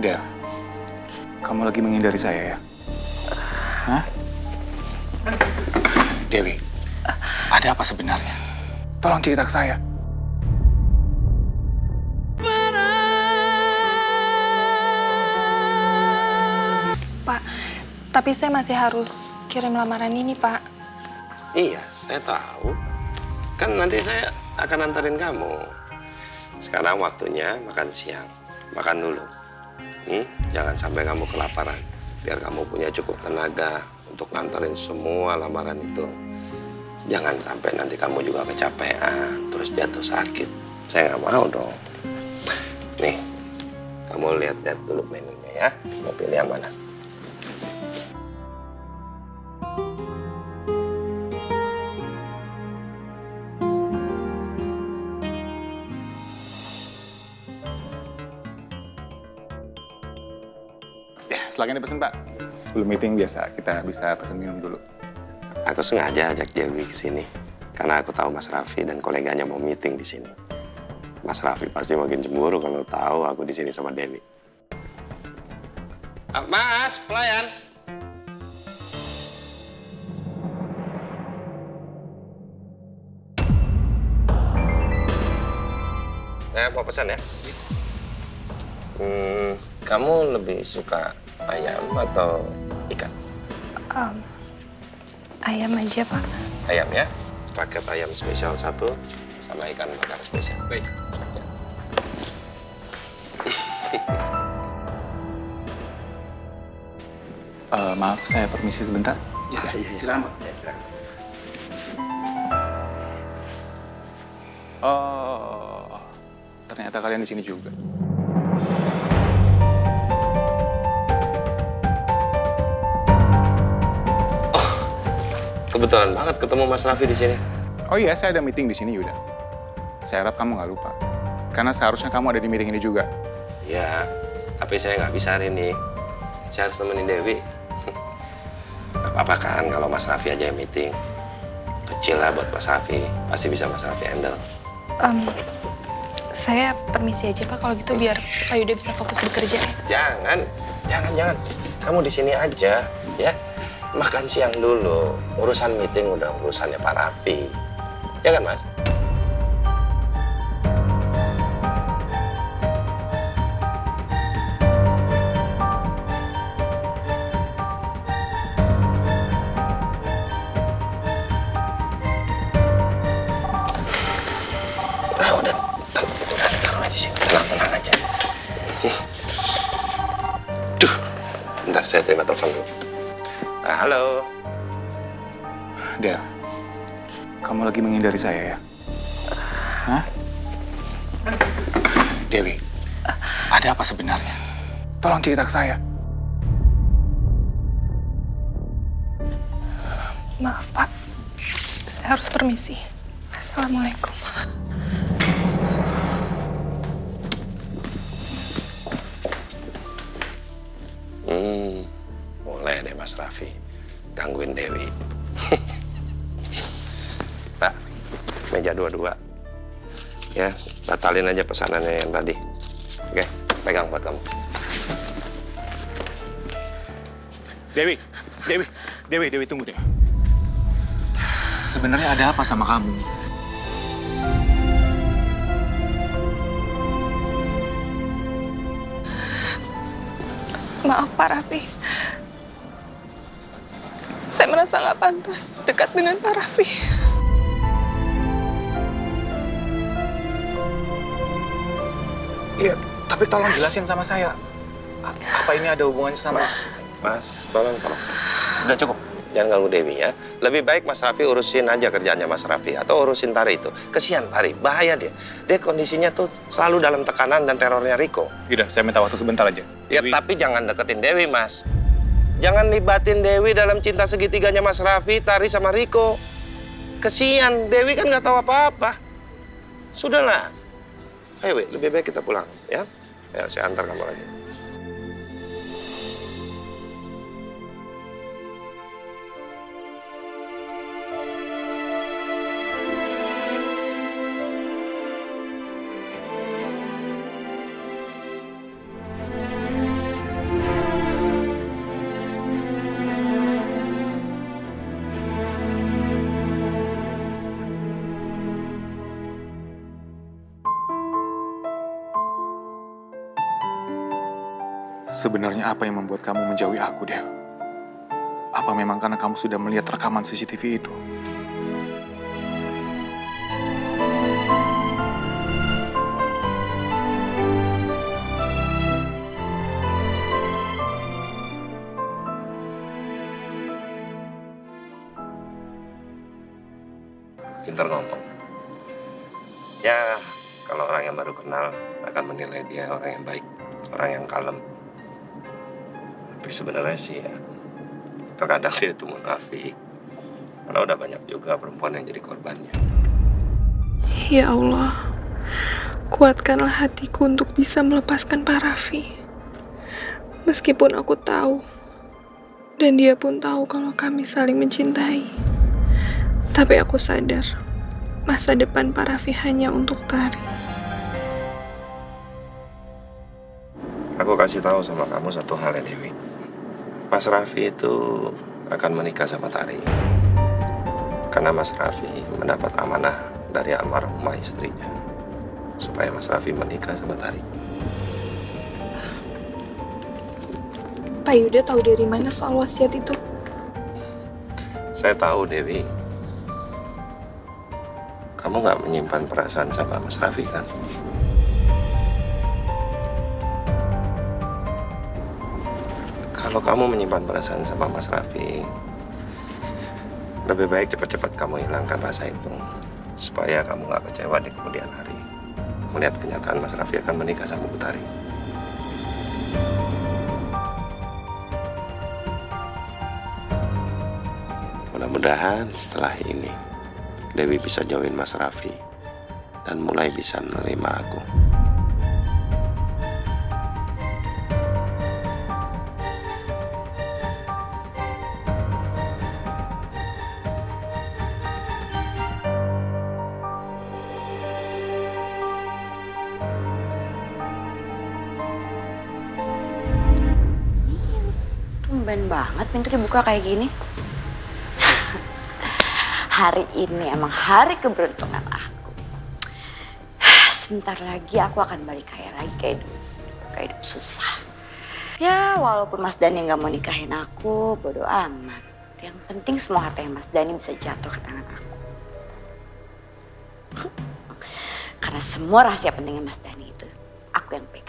Del, kamu lagi menghindari saya ya? Hah? Dewi, ada apa sebenarnya? Tolong cerita ke saya. Pak, tapi saya masih harus kirim lamaran ini, Pak. Iya, saya tahu. Kan nanti saya akan antarin kamu. Sekarang waktunya makan siang. Makan dulu. Jangan sampai kamu kelaparan. Biar kamu punya cukup tenaga untuk nganterin semua lamaran itu. Jangan sampai nanti kamu juga kecapean, terus jatuh sakit. Saya nggak mau dong. Nih, kamu lihat-lihat dulu menunya ya. Mau pilih yang mana? Ya, silakan dipesan, Pak. Sebelum meeting biasa kita bisa pesan minum dulu. Aku sengaja ajak Dewi ke sini karena aku tahu Mas Raffi dan koleganya mau meeting di sini. Mas Raffi pasti makin cemburu kalau tahu aku di sini sama Dewi. Mas, pelayan. Mau pesan ya? Kamu lebih suka ayam atau ikan? Ayam aja, Pak. Ayam ya, paket ayam spesial 1 sama ikan bakar spesial. Baik. Maaf, saya permisi sebentar. Ya, silakan, Pak. Silakan. Oh, ternyata kalian di sini juga. Kebetulan banget ketemu Mas Raffi di sini. Oh iya, saya ada meeting di sini, Yuda. Saya harap kamu nggak lupa. Karena seharusnya kamu ada di meeting ini juga. Ya, tapi saya nggak bisa hari ini. Saya harus nemenin Dewi. Gak apa-apa kan kalau Mas Raffi aja yang meeting. Kecil lah buat Mas Raffi. Pasti bisa Mas Raffi handle. Saya permisi aja, Pak. Kalau gitu biar Pak Yuda bisa fokus bekerja. Jangan. Kamu di sini aja, ya. Makan siang dulu. Urusan meeting udah urusannya Pak Raffi. Ya kan, Mas? Udah. Taruh aja sini. Tenang aja. Duh. Bentar, saya terima telepon dulu. Halo. Del, kamu lagi menghindari saya ya? Hah? Dewi, ada apa sebenarnya? Tolong cerita ke saya. Maaf, Pak. Saya harus permisi. Assalamualaikum. Mulai deh Mas Raffi gangguin Dewi. Pak, meja 22. Ya, batalin aja pesanannya yang tadi. Oke, pegang buat kamu. Dewi, tunggu deh. Sebenarnya ada apa sama kamu? Maaf, Pak Raffi. Saya merasa nggak pantas dekat dengan Pak Raffi. Iya, tapi tolong jelasin sama saya. Apa ini ada hubungannya sama... Mas, tolong. Udah cukup. Jangan ganggu Dewi ya. Lebih baik Mas Raffi urusin aja kerjaannya Mas Raffi. Atau urusin Tari itu. Kesian Tari, bahaya dia. Dia kondisinya tuh selalu dalam tekanan dan terornya Riko. Yaudah, saya minta waktu sebentar aja. Ya, Dewi. tapi jangan deketin Dewi, Mas. Jangan libatin Dewi dalam cinta segitiganya Mas Raffi, Tari sama Riko. Kesian, Dewi kan nggak tahu apa-apa. Sudahlah. Ayo, lebih baik kita pulang, ya. Ya, saya antar kamu lagi. Sebenarnya apa yang membuat kamu menjauhi aku, Dew? Apa memang karena kamu sudah melihat rekaman CCTV itu? Pintar ngomong. Ya, kalau orang yang baru kenal akan menilai dia orang yang baik, orang yang kalem. Tapi sebenarnya sih ya, terkadang dia itu munafik. Karena udah banyak juga perempuan yang jadi korbannya. Ya Allah, kuatkanlah hatiku untuk bisa melepaskan Pak Raffi. Meskipun aku tahu, dan dia pun tahu kalau kami saling mencintai. Tapi aku sadar, masa depan Pak Raffi hanya untuk Tari. Aku kasih tahu sama kamu satu hal ya, Dewi. Mas Raffi itu akan menikah sama Tari. Karena Mas Raffi mendapat amanah dari almarhumah istrinya. Supaya Mas Raffi menikah sama Tari. Pak Yuda tahu dari mana soal wasiat itu? Saya tahu, Dewi. Kamu gak menyimpan perasaan sama Mas Raffi, kan? Kalau kamu menyimpan perasaan sama Mas Raffi, lebih baik cepat-cepat kamu hilangkan rasa itu. Supaya kamu gak kecewa di kemudian hari. Melihat kenyataan Mas Raffi akan menikah sama Bu Tari. Mudah-mudahan setelah ini Dewi bisa jauhin Mas Raffi dan mulai bisa menerima aku. Tumben banget pintu dibuka kayak gini. Hari ini emang hari keberuntungan aku. Sebentar lagi aku akan balik kaya lagi kayak dulu. Kayak hidup susah. Ya walaupun Mas Dhani gak mau nikahin aku, bodo amat. Yang penting semua harta yang Mas Dhani bisa jatuh ke tangan aku. Karena semua rahasia pentingnya Mas Dhani itu aku yang pegang.